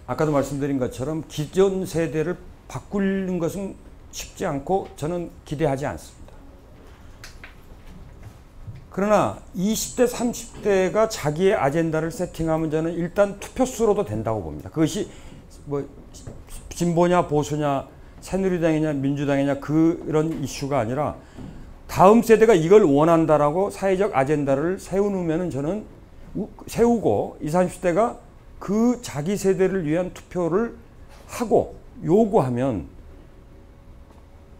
아까도 말씀드린 것처럼 기존 세대를 바꾸는 것은 쉽지 않고 저는 기대하지 않습니다. 그러나 20대, 30대가 자기의 아젠다를 세팅하면 저는 일단 투표수로도 된다고 봅니다. 그것이 뭐 진보냐 보수냐 새누리당이냐 민주당이냐 그런 이슈가 아니라 다음 세대가 이걸 원한다라고 사회적 아젠다를 세우면은 저는 세우고 20, 30대가 그 자기 세대를 위한 투표를 하고 요구하면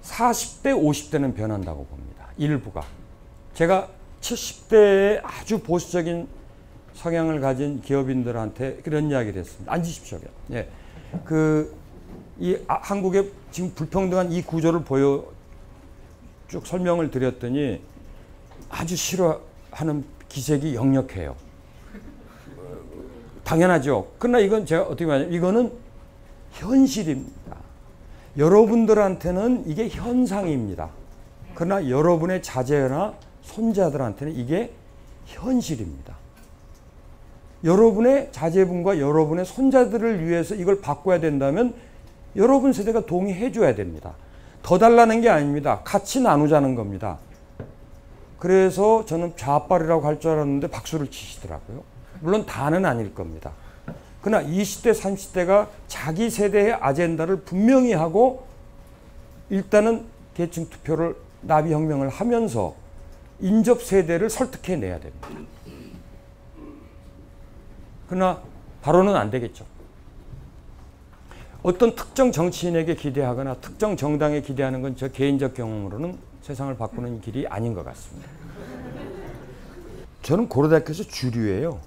40대, 50대는 변한다고 봅니다. 일부가. 제가 70대에 아주 보수적인 성향을 가진 기업인들한테 그런 이야기를 했습니다. 앉으십시오. 예. 이 한국의 지금 불평등한 이 구조를 쭉 설명을 드렸더니 아주 싫어하는 기색이 역력해요. 당연하죠. 그러나 이건 제가 어떻게 말하냐면 이거는 현실입니다. 여러분들한테는 이게 현상입니다. 그러나 여러분의 자제나 손자들한테는 이게 현실입니다. 여러분의 자제분과 여러분의 손자들을 위해서 이걸 바꿔야 된다면 여러분 세대가 동의해 줘야 됩니다. 더 달라는 게 아닙니다. 같이 나누자는 겁니다. 그래서 저는 좌빨이라고 할 줄 알았는데 박수를 치시더라고요. 물론 다는 아닐 겁니다. 그러나 20대, 30대가 자기 세대의 아젠다를 분명히 하고 일단은 계층 투표를 나비혁명을 하면서 인접 세대를 설득해내야 됩니다. 그러나 바로는 안 되겠죠. 어떤 특정 정치인에게 기대하거나 특정 정당에 기대하는 건 저 개인적 경험으로는 세상을 바꾸는 길이 아닌 것 같습니다. 저는 고려대학교에서 주류예요.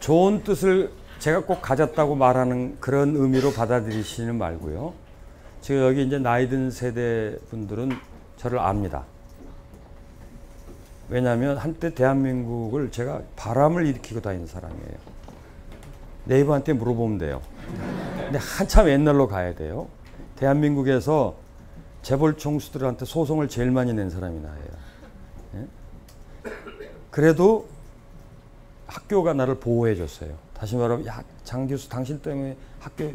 좋은 뜻을 제가 꼭 가졌다고 말하는 그런 의미로 받아들이시는 말고요. 지금 여기 이제 나이 든 세대 분들은 저를 압니다. 왜냐하면 한때 대한민국을 제가 바람을 일으키고 다니는 사람이에요. 네이버한테 물어보면 돼요. 근데 한참 옛날로 가야 돼요. 대한민국에서 재벌 총수들한테 소송을 제일 많이 낸 사람이 나예요. 예? 그래도 학교가 나를 보호해 줬어요. 다시 말하면 야, 장 교수 당신 때문에 학교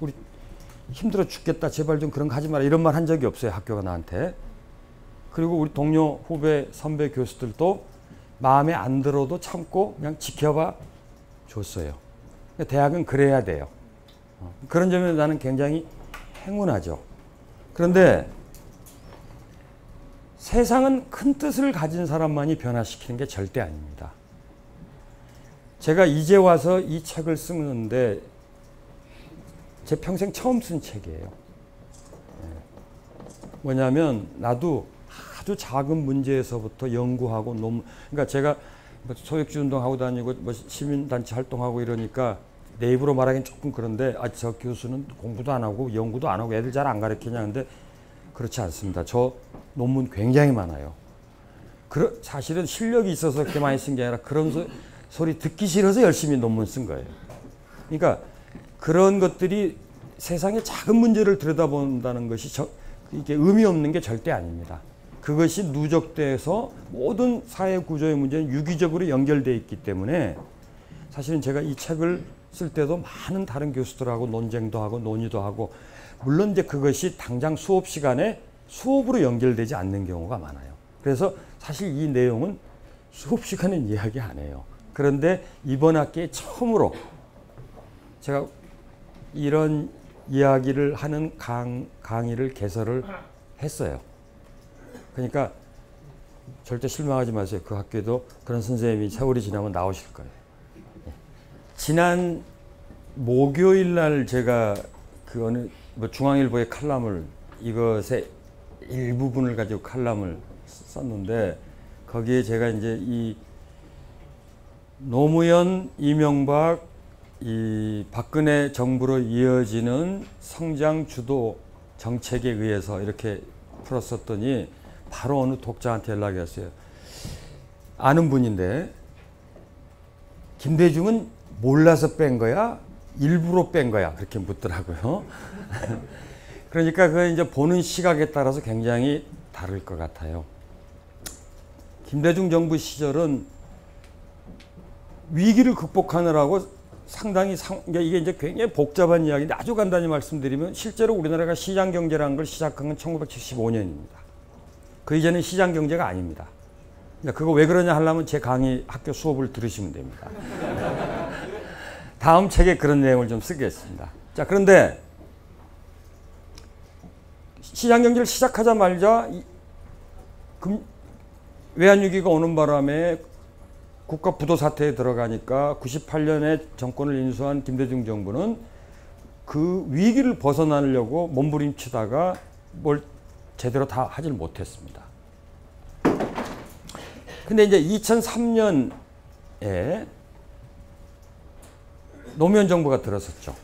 우리 힘들어 죽겠다. 제발 좀 그런 거 하지 마라. 이런 말 한 적이 없어요. 학교가 나한테. 그리고 우리 동료, 후배, 선배 교수들도 마음에 안 들어도 참고 그냥 지켜봐 줬어요. 대학은 그래야 돼요. 그런 점에서 나는 굉장히 행운하죠. 그런데 세상은 큰 뜻을 가진 사람만이 변화시키는 게 절대 아닙니다. 제가 이제 와서 이 책을 쓰는데 제 평생 처음 쓴 책이에요. 뭐냐면 나도 아주 작은 문제에서부터 연구하고 그러니까 제가 소액주 운동하고 다니고 시민단체 활동하고 이러니까 내 입으로 말하기는 조금 그런데 저 교수는 공부도 안 하고 연구도 안 하고 애들 잘 안 가르치냐. 근데 그렇지 않습니다. 저 논문 굉장히 많아요. 사실은 실력이 있어서 그렇게 많이 쓴 게 아니라 그런 소리 듣기 싫어서 열심히 논문 쓴 거예요. 그러니까 그런 것들이 세상의 작은 문제를 들여다본다는 것이 이게 의미 없는 게 절대 아닙니다. 그것이 누적돼서 모든 사회 구조의 문제는 유기적으로 연결되어 있기 때문에 사실은 제가 이 책을 쓸 때도 많은 다른 교수들하고 논쟁도 하고 논의도 하고 물론 이제 그것이 당장 수업 시간에 수업으로 연결되지 않는 경우가 많아요. 그래서 사실 이 내용은 수업 시간엔 이야기 안 해요. 그런데 이번 학기에 처음으로 제가 이런 이야기를 하는 강의를 개설을 했어요. 그러니까 절대 실망하지 마세요. 그 학교에도 그런 선생님이 세월이 지나면 나오실 거예요. 지난 목요일 날 제가 그 어느 중앙일보의 칼럼을 이것의 일부분을 가지고 칼럼을 썼는데 거기에 제가 이제 이 노무현, 이명박, 이 박근혜 정부로 이어지는 성장 주도 정책에 의해서 이렇게 풀었었더니 바로 어느 독자한테 연락이 왔어요. 아는 분인데 김대중은 몰라서 뺀 거야? 일부러 뺀 거야? 그렇게 묻더라고요. 그러니까 그 이제 보는 시각에 따라서 굉장히 다를 것 같아요. 김대중 정부 시절은 위기를 극복하느라고 상당히 이게 이제 굉장히 복잡한 이야기인데 아주 간단히 말씀드리면 실제로 우리나라가 시장 경제라는 걸 시작한 건 1975년입니다. 그 이전엔 시장 경제가 아닙니다. 그거 왜 그러냐 하려면 제 강의 학교 수업을 들으시면 됩니다. 다음 책에 그런 내용을 좀 쓰겠습니다. 자, 그런데 시장 경제를 시작하자마자 외환위기가 오는 바람에 국가 부도 사태에 들어가니까 98년에 정권을 인수한 김대중 정부는 그 위기를 벗어나려고 몸부림치다가 뭘 제대로 다 하질 못했습니다. 근데 이제 2003년에 노무현 정부가 들어섰죠.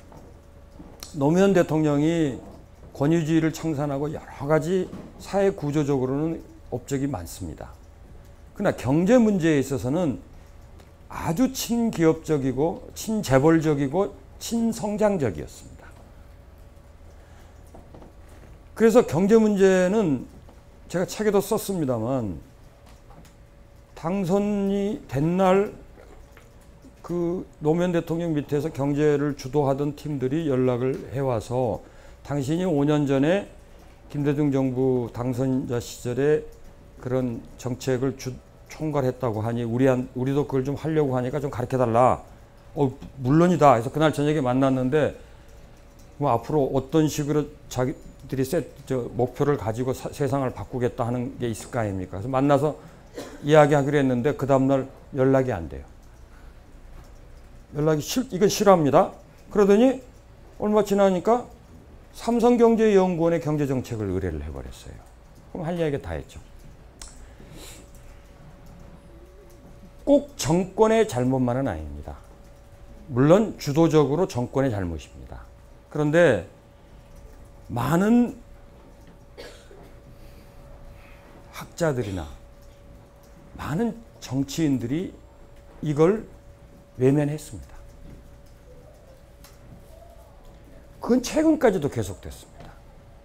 노무현 대통령이 권위주의를 청산하고 여러 가지 사회 구조적으로는 업적이 많습니다. 그러나 경제 문제에 있어서는 아주 친기업적이고 친재벌적이고 친성장적이었습니다. 그래서 경제 문제는 제가 책에도 썼습니다만 당선이 된 날 그 노무현 대통령 밑에서 경제를 주도하던 팀들이 연락을 해와서 당신이 5년 전에 김대중 정부 당선자 시절에 그런 정책을 총괄했다고 하니 우리도 그걸 좀 하려고 하니까 좀 가르쳐달라. 물론이다. 그래서 그날 저녁에 만났는데 뭐 앞으로 어떤 식으로 자기들이 목표를 가지고 세상을 바꾸겠다 하는 게 있을 거 아닙니까? 그래서 만나서 이야기하기로 했는데 그 다음날 연락이 안 돼요. 이건 싫어합니다. 그러더니 얼마 지나니까 삼성경제연구원의 경제정책을 의뢰를 해버렸어요. 그럼 할 이야기가 다 했죠. 꼭 정권의 잘못만은 아닙니다. 물론 주도적으로 정권의 잘못입니다. 그런데 많은 학자들이나 많은 정치인들이 이걸 외면했습니다. 그건 최근까지도 계속됐습니다.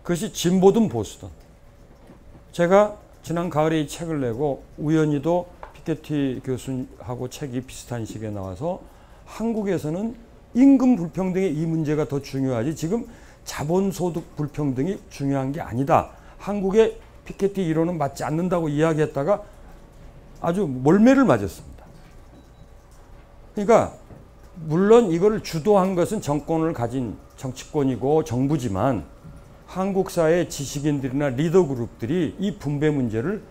그것이 진보든 보수든. 제가 지난 가을에 이 책을 내고 우연히도 피케티 교수하고 책이 비슷한 시기에 나와서 한국에서는 임금 불평등의 이 문제가 더 중요하지 지금 자본소득 불평등이 중요한 게 아니다. 한국의 피케티 이론은 맞지 않는다고 이야기했다가 아주 몰매를 맞았습니다. 그러니까 물론 이걸 주도한 것은 정권을 가진 정치권이고 정부지만 한국 사회 지식인들이나 리더 그룹들이 이 분배 문제를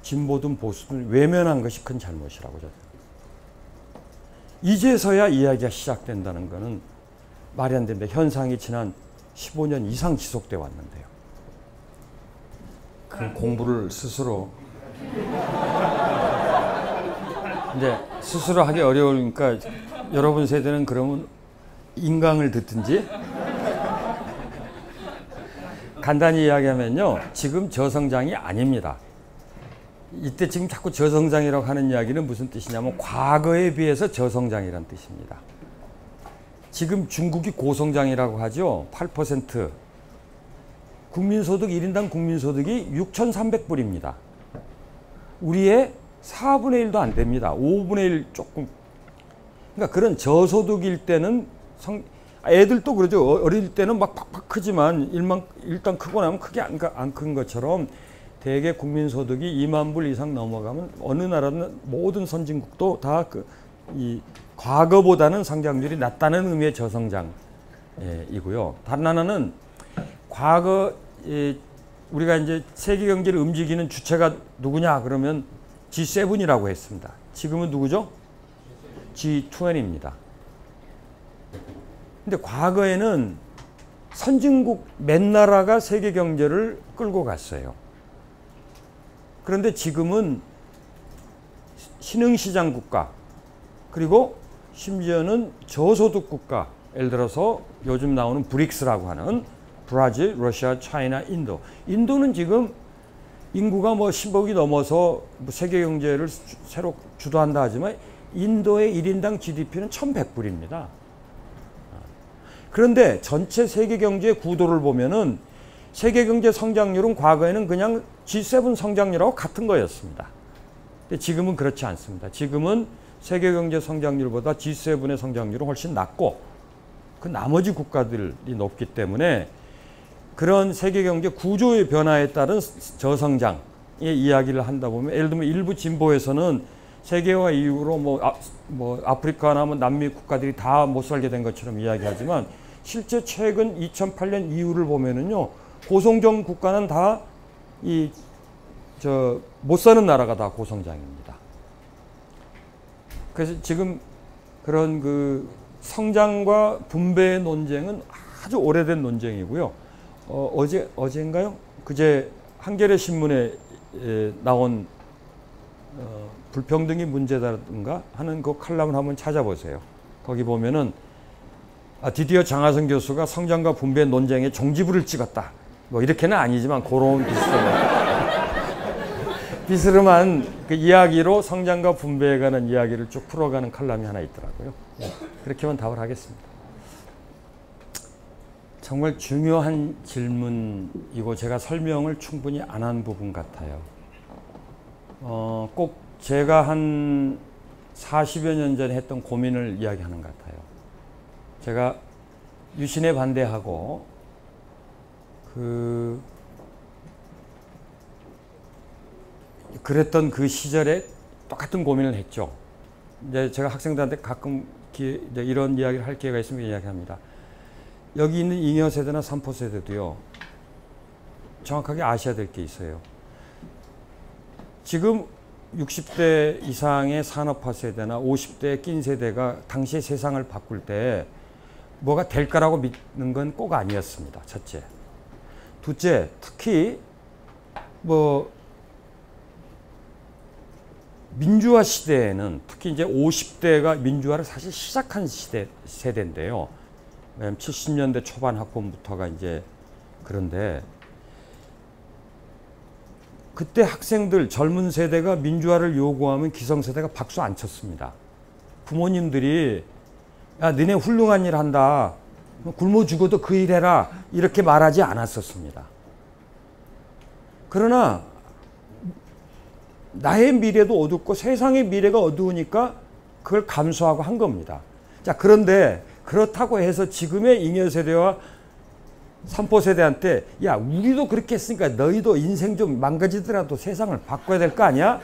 진보든 보수든 외면한 것이 큰 잘못이라고 저는. 이제서야 이야기가 시작된다는 것은 말이 안 됩니다. 현상이 지난 15년 이상 지속돼 왔는데요. 그 공부를 스스로 이제 스스로 하기 어려우니까 여러분 세대는 그러면 인강을 듣든지 간단히 이야기하면요. 지금 저성장이 아닙니다. 이때 지금 자꾸 저성장이라고 하는 이야기는 무슨 뜻이냐면 과거에 비해서 저성장이라는 뜻입니다. 지금 중국이 고성장이라고 하죠. 8%. 국민소득 1인당 국민소득이 6,300불입니다. 우리의 4분의 1도 안 됩니다. 5분의 1 조금. 그러니까 그런 저소득일 때는 애들도 그러죠. 어릴 때는 막 팍팍 크지만 일단 크고 나면 크게 안 큰 것처럼 대개 국민소득이 2만 불 이상 넘어가면 어느 나라는 모든 선진국도 다 이 과거보다는 성장률이 낮다는 의미의 저성장이고요. 다른 하나는 과거 우리가 이제 세계 경제를 움직이는 주체가 누구냐 그러면 G7이라고 했습니다. 지금은 누구죠? G20입니다. 근데 과거에는 선진국 몇 나라가 세계 경제를 끌고 갔어요. 그런데 지금은 신흥시장 국가 그리고 심지어는 저소득 국가 예를 들어서 요즘 나오는 브릭스라고 하는 브라질, 러시아, 차이나, 인도. 인도는 지금 인구가 뭐 10억이 넘어서 세계 경제를 새로 주도한다 하지만 인도의 1인당 GDP는 1,100불입니다. 그런데 전체 세계 경제의 구도를 보면은 세계 경제 성장률은 과거에는 그냥 G7 성장률하고 같은 거였습니다. 근데 지금은 그렇지 않습니다. 지금은 세계 경제 성장률보다 G7의 성장률은 훨씬 낮고 그 나머지 국가들이 높기 때문에 그런 세계 경제 구조의 변화에 따른 저성장의 이야기를 한다 보면, 예를 들면 일부 진보에서는 세계화 이후로 뭐 아프리카나 뭐 남미 국가들이 다 못 살게 된 것처럼 이야기하지만, 실제 최근 2008년 이후를 보면은요, 고성장 국가는 다 못 사는 나라가 다 고성장입니다. 그래서 지금 그런 그 성장과 분배의 논쟁은 아주 오래된 논쟁이고요. 어제인가요? 그제 한겨레 신문에 나온 불평등이 문제다든가 하는 그 칼럼을 한번 찾아보세요. 거기 보면은 드디어 장하성 교수가 성장과 분배 논쟁에 종지부를 찍었다. 뭐 이렇게는 아니지만 그런 비스름한 그 이야기로 성장과 분배에 관한 이야기를 쭉 풀어가는 칼럼이 하나 있더라고요. 그렇게만 답을 하겠습니다. 정말 중요한 질문이고 제가 설명을 충분히 안 한 부분 같아요. 꼭 제가 한 40여 년 전에 했던 고민을 이야기하는 것 같아요. 제가 유신에 반대하고 그랬던 그 시절에 똑같은 고민을 했죠. 이제 제가 학생들한테 가끔 이제 이런 이야기를 할 기회가 있으면 이야기합니다. 여기 있는 잉여 세대나 3포 세대도요, 정확하게 아셔야 될 게 있어요. 지금 60대 이상의 산업화 세대나 50대 낀 세대가 당시의 세상을 바꿀 때 뭐가 될 거라고 믿는 건 꼭 아니었습니다. 첫째. 둘째, 특히 민주화 시대에는 특히 이제 50대가 민주화를 사실 시작한 세대인데요. 70년대 초반 학번부터가 이제 그런데 그때 학생들, 젊은 세대가 민주화를 요구하면 기성세대가 박수 안 쳤습니다. 부모님들이 야, 너네 훌륭한 일 한다. 굶어 죽어도 그 일 해라. 이렇게 말하지 않았었습니다. 그러나 나의 미래도 어둡고 세상의 미래가 어두우니까 그걸 감수하고 한 겁니다. 자, 그런데 그렇다고 해서 지금의 잉여 세대와 3포 세대한테 야, 우리도 그렇게 했으니까 너희도 인생 좀 망가지더라도 세상을 바꿔야 될 거 아니야?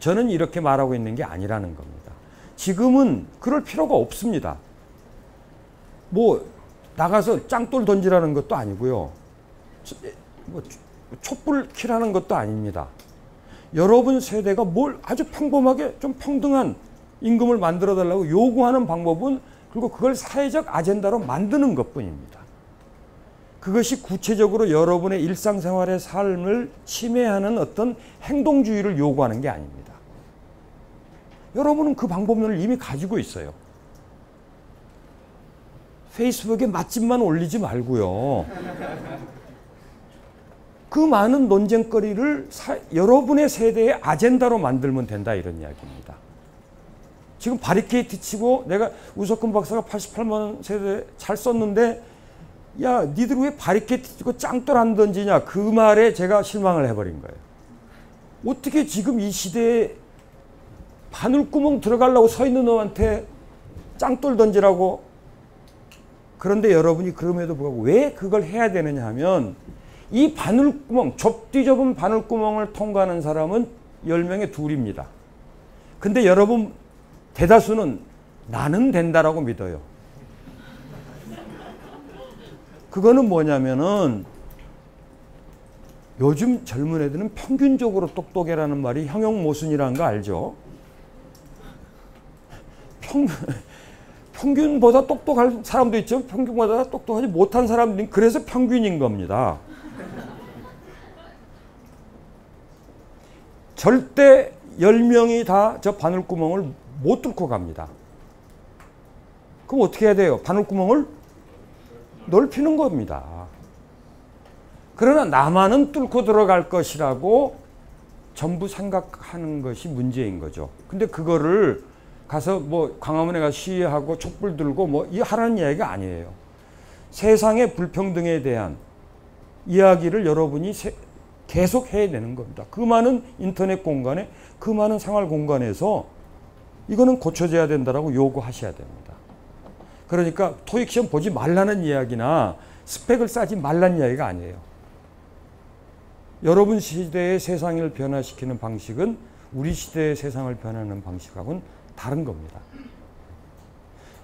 저는 이렇게 말하고 있는 게 아니라는 겁니다. 지금은 그럴 필요가 없습니다. 뭐 나가서 짱돌 던지라는 것도 아니고요. 촛불 켜라는 것도 아닙니다. 여러분 세대가 뭘 아주 평범하게 좀 평등한 임금을 만들어 달라고 요구하는 방법은, 그리고 그걸 사회적 아젠다로 만드는 것뿐입니다. 그것이 구체적으로 여러분의 일상생활의 삶을 침해하는 어떤 행동주의를 요구하는 게 아닙니다. 여러분은 그 방법론을 이미 가지고 있어요. 페이스북에 맛집만 올리지 말고요. 그 많은 논쟁거리를 여러분의 세대의 아젠다로 만들면 된다, 이런 이야기입니다. 지금 바리케이트 치고 내가 우석근 박사가 88만 세대 잘 썼는데 야, 니들 왜 바리케이트 치고 짱돌 안 던지냐, 그 말에 제가 실망을 해버린 거예요. 어떻게 지금 이 시대에 바늘구멍 들어가려고 서 있는 놈한테 짱돌 던지라고. 그런데 여러분이 그럼에도 불구하고 왜 그걸 해야 되느냐 하면, 이 바늘구멍, 좁디좁은 바늘구멍을 통과하는 사람은 10명에 2입니다. 근데 여러분 대다수는 나는 된다라고 믿어요. 그거는 뭐냐면은 요즘 젊은 애들은 평균적으로 똑똑해라는 말이 형용모순이라는 거 알죠? 평균보다 똑똑할 사람도 있죠. 평균보다 똑똑하지 못한 사람들이, 그래서 평균인 겁니다. 절대 10명이 다 저 바늘구멍을 못 뚫고 갑니다. 그럼 어떻게 해야 돼요? 바늘구멍을 넓히는 겁니다. 그러나 나만은 뚫고 들어갈 것이라고 전부 생각하는 것이 문제인 거죠. 근데 그거를 가서 뭐 광화문에 가서 시위하고 촛불 들고 뭐 이 하라는 이야기가 아니에요. 세상의 불평등에 대한 이야기를 여러분이 계속 해야 되는 겁니다. 그 많은 인터넷 공간에, 그 많은 생활 공간에서 이거는 고쳐져야 된다라고 요구하셔야 됩니다. 그러니까 토익 시험 보지 말라는 이야기나 스펙을 쌓지 말라는 이야기가 아니에요. 여러분 시대의 세상을 변화시키는 방식은 우리 시대의 세상을 변화하는 방식하고는 다른 겁니다.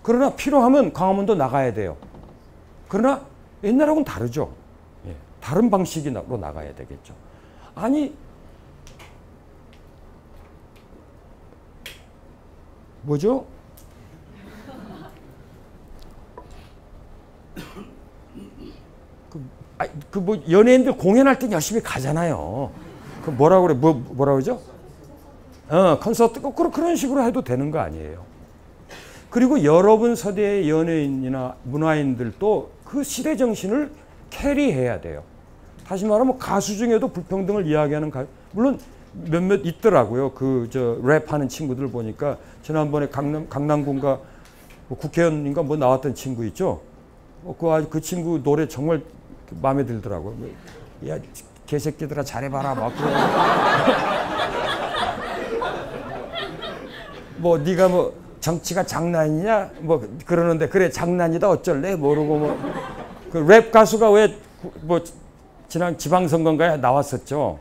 그러나 필요하면 광화문도 나가야 돼요. 그러나 옛날하고는 다르죠. 예, 다른 방식으로 나가야 되겠죠. 아니, 뭐죠? 뭐 연예인들 공연할 때 열심히 가잖아요. 그 뭐라고 그래? 뭐라 그러죠? 콘서트 그런 식으로 해도 되는 거 아니에요. 그리고 여러분 세대의 연예인이나 문화인들도 그 시대 정신을 캐리해야 돼요. 다시 말하면 가수 중에도 불평등을 이야기하는 물론 몇몇 있더라고요. 그 랩하는 친구들 보니까 지난번에 강남군가 뭐 국회의원인가 뭐 나왔던 친구 있죠. 그 친구 노래 정말 마음에 들더라고요. 야, 개새끼들아 잘해봐라 막 그러고. 뭐 네가 뭐 정치가 장난이냐 뭐 그러는데 그래 장난이다 어쩔래 모르고 뭐 그 랩 가수가 왜 뭐 지난 지방선거인가에 나왔었죠.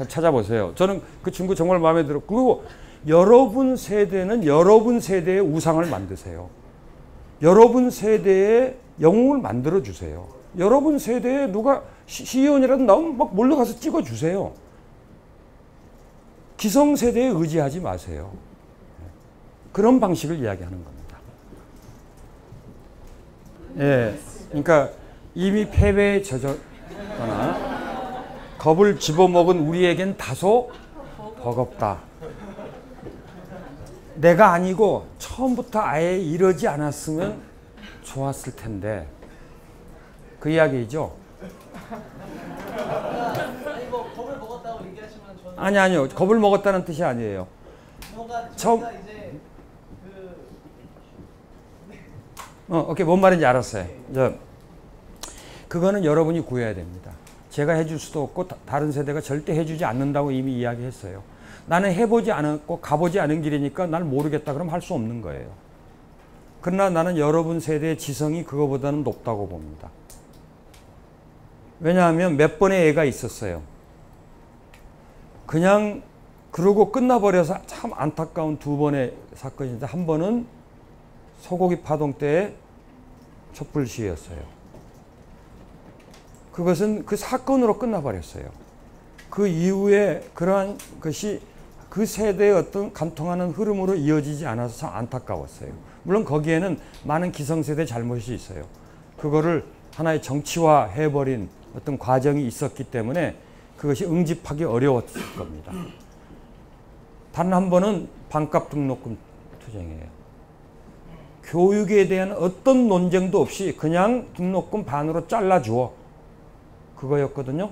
찾아보세요. 저는 그 친구 정말 마음에 들었고, 그리고 여러분 세대는 여러분 세대의 우상을 만드세요. 여러분 세대의 영웅을 만들어 주세요. 여러분 세대에 누가 시의원이라도 나오면 막 몰려가서 찍어주세요. 기성세대에 의지하지 마세요. 그런 방식을 이야기하는 겁니다. 예, 그러니까 이미 패배에 젖었거나 겁을 집어먹은 우리에겐 다소 버겁다. 내가 아니고 처음부터 아예 이러지 않았으면 좋았을 텐데. 그 이야기죠. 아니 뭐 겁을 먹었다고 얘기하시면 저는 아니요. 겁을 먹었다는 뜻이 아니에요. 뭔가 처음 이제 오케이. 뭔 말인지 알았어요. 그거는 여러분이 구해야 됩니다. 제가 해줄 수도 없고 다른 세대가 절대 해주지 않는다고 이미 이야기했어요. 나는 해보지 않았고 가보지 않은 길이니까 날 모르겠다 그러면 할 수 없는 거예요. 그러나 나는 여러분 세대의 지성이 그거보다는 높다고 봅니다. 왜냐하면 몇 번의 애가 있었어요. 그냥 그러고 끝나버려서 참 안타까운 두 번의 사건인데, 한 번은 소고기 파동 때의 촛불 시위였어요. 그것은 그 사건으로 끝나버렸어요. 그 이후에 그러한 것이 그 세대의 어떤 관통하는 흐름으로 이어지지 않아서 참 안타까웠어요. 물론 거기에는 많은 기성세대 잘못이 있어요. 그거를 하나의 정치화해버린 어떤 과정이 있었기 때문에 그것이 응집하기 어려웠을 겁니다. 단 한 번은 반값 등록금 투쟁이에요. 교육에 대한 어떤 논쟁도 없이 그냥 등록금 반으로 잘라주어. 그거였거든요.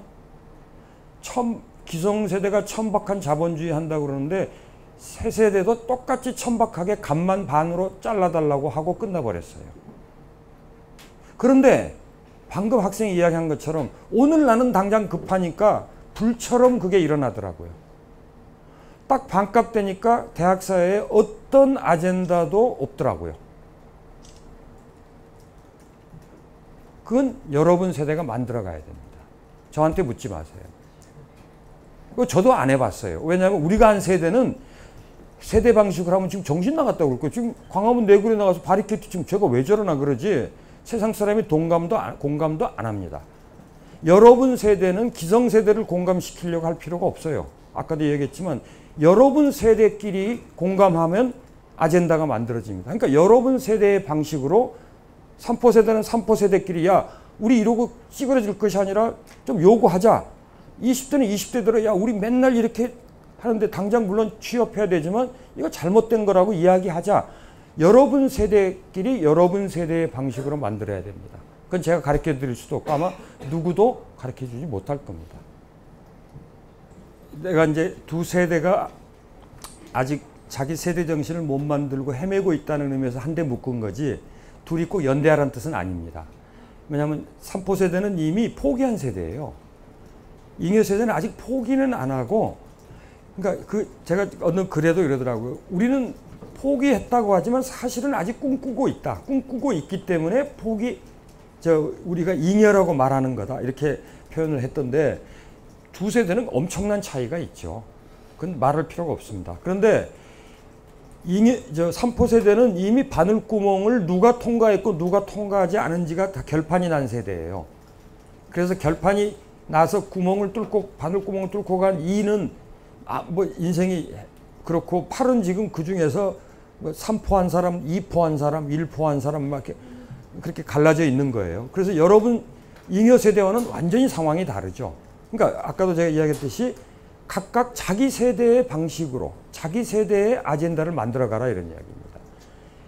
기성세대가 천박한 자본주의 한다고 그러는데 새 세대도 똑같이 천박하게 값만 반으로 잘라달라고 하고 끝나버렸어요. 그런데 방금 학생이 이야기한 것처럼 오늘 나는 당장 급하니까 불처럼 그게 일어나더라고요. 딱 반값 되니까 대학 사회에 어떤 아젠다도 없더라고요. 그건 여러분 세대가 만들어 가야 됩니다. 저한테 묻지 마세요. 저도 안 해봤어요. 왜냐하면 우리가 한 세대는 세대 방식으로 하면 지금 정신 나갔다고 그럴 거예요. 지금 광화문 내구리에 나가서 바리케이트 지금 제가 왜 저러나 그러지 세상 사람이 공감도 안 합니다. 여러분 세대는 기성세대를 공감시키려고 할 필요가 없어요. 아까도 얘기했지만 여러분 세대끼리 공감하면 아젠다가 만들어집니다. 그러니까 여러분 세대의 방식으로 3포 세대는 3포 세대끼리 야 우리 이러고 찌그러질 것이 아니라 좀 요구하자. 20대는 20대대로 야 우리 맨날 이렇게 하는데 당장 물론 취업해야 되지만 이거 잘못된 거라고 이야기하자. 여러분 세대끼리 여러분 세대의 방식으로 만들어야 됩니다. 그건 제가 가르쳐 드릴 수도 없고 아마 누구도 가르쳐 주지 못할 겁니다. 내가 이제 두 세대가 아직 자기 세대 정신을 못 만들고 헤매고 있다는 의미에서 한데 묶은 거지 둘이 꼭 연대하라는 뜻은 아닙니다. 왜냐하면 3포 세대는 이미 포기한 세대예요. 잉여 세대는 아직 포기는 안 하고, 그러니까 제가 어느 글에도 이러더라고요. 우리는 포기했다고 하지만 사실은 아직 꿈꾸고 있다. 꿈꾸고 있기 때문에 우리가 잉여라고 말하는 거다. 이렇게 표현을 했던데, 두 세대는 엄청난 차이가 있죠. 그건 말할 필요가 없습니다. 그런데 3포 세대는 이미 바늘구멍을 누가 통과했고 누가 통과하지 않은지가 다 결판이 난 세대예요. 그래서 결판이 나서 바늘구멍을 뚫고 간 2는 인생이 그렇고, 8은 지금 그 중에서 3포한 사람, 2포한 사람, 1포한 사람 막 그렇게 갈라져 있는 거예요. 그래서 여러분 잉여 세대와는 완전히 상황이 다르죠. 그러니까 아까도 제가 이야기했듯이 각각 자기 세대의 방식으로 자기 세대의 아젠다를 만들어가라, 이런 이야기입니다.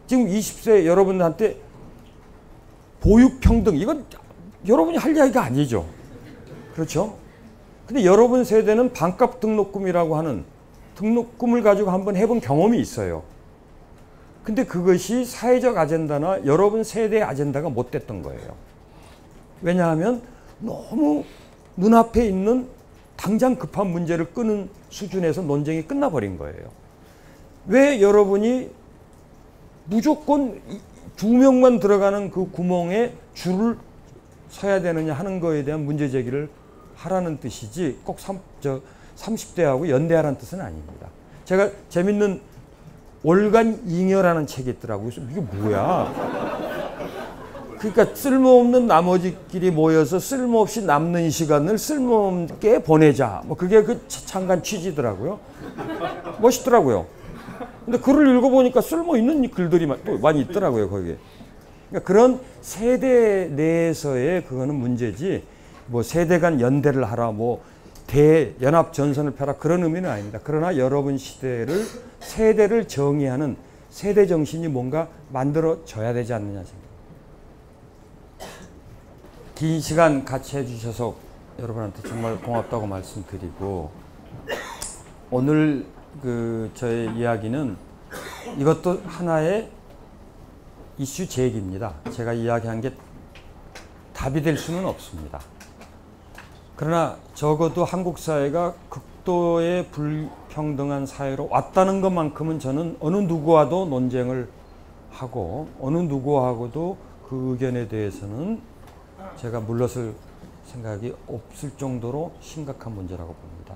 지금 20세 여러분한테 보육평등, 이건 여러분이 할 이야기가 아니죠. 그렇죠? 근데 여러분 세대는 반값 등록금이라고 하는 등록금을 가지고 한번 해본 경험이 있어요. 근데 그것이 사회적 아젠다나 여러분 세대의 아젠다가 못 됐던 거예요. 왜냐하면 너무 눈앞에 있는 당장 급한 문제를 끄는 수준에서 논쟁이 끝나버린 거예요. 왜 여러분이 무조건 2명만 들어가는 그 구멍에 줄을 서야 되느냐 하는 거에 대한 문제 제기를 하라는 뜻이지, 꼭 30대하고 연대하라는 뜻은 아닙니다. 제가 재밌는 월간 잉여라는 책이 있더라고요. 이게 뭐야? 그러니까 쓸모없는 나머지끼리 모여서 쓸모없이 남는 시간을 쓸모없게 보내자. 그게 창간 취지더라고요. 멋있더라고요. 근데 글을 읽어보니까 쓸모있는 글들이 많이 있더라고요, 거기에. 그러니까 그런 세대 내에서의 그거는 문제지, 세대 간 연대를 하라, 대연합 전선을 펴라, 그런 의미는 아닙니다. 그러나 여러분 세대를 정의하는 세대 정신이 뭔가 만들어져야 되지 않느냐 생각합니다. 긴 시간 같이 해주셔서 여러분한테 정말 고맙다고 말씀드리고, 오늘 저의 이야기는 이것도 하나의 이슈 제기입니다. 제가 이야기한 게 답이 될 수는 없습니다. 그러나 적어도 한국 사회가 극도의 불평등한 사회로 왔다는 것만큼은 저는 어느 누구와도 논쟁을 하고 어느 누구하고도 그 의견에 대해서는 제가 물러설 생각이 없을 정도로 심각한 문제라고 봅니다.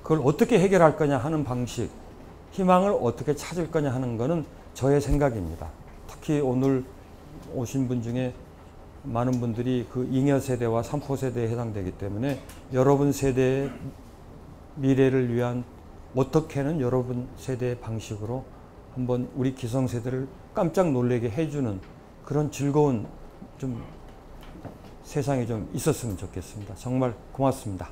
그걸 어떻게 해결할 거냐 하는 방식, 희망을 어떻게 찾을 거냐 하는 것은 저의 생각입니다. 특히 오늘 오신 분 중에 많은 분들이 그 잉여 세대와 3포 세대에 해당되기 때문에 여러분 세대의 미래를 위한 어떻게는 여러분 세대의 방식으로 한번 우리 기성세대를 깜짝 놀라게 해주는 그런 즐거운 세상이 좀 있었으면 좋겠습니다. 정말 고맙습니다.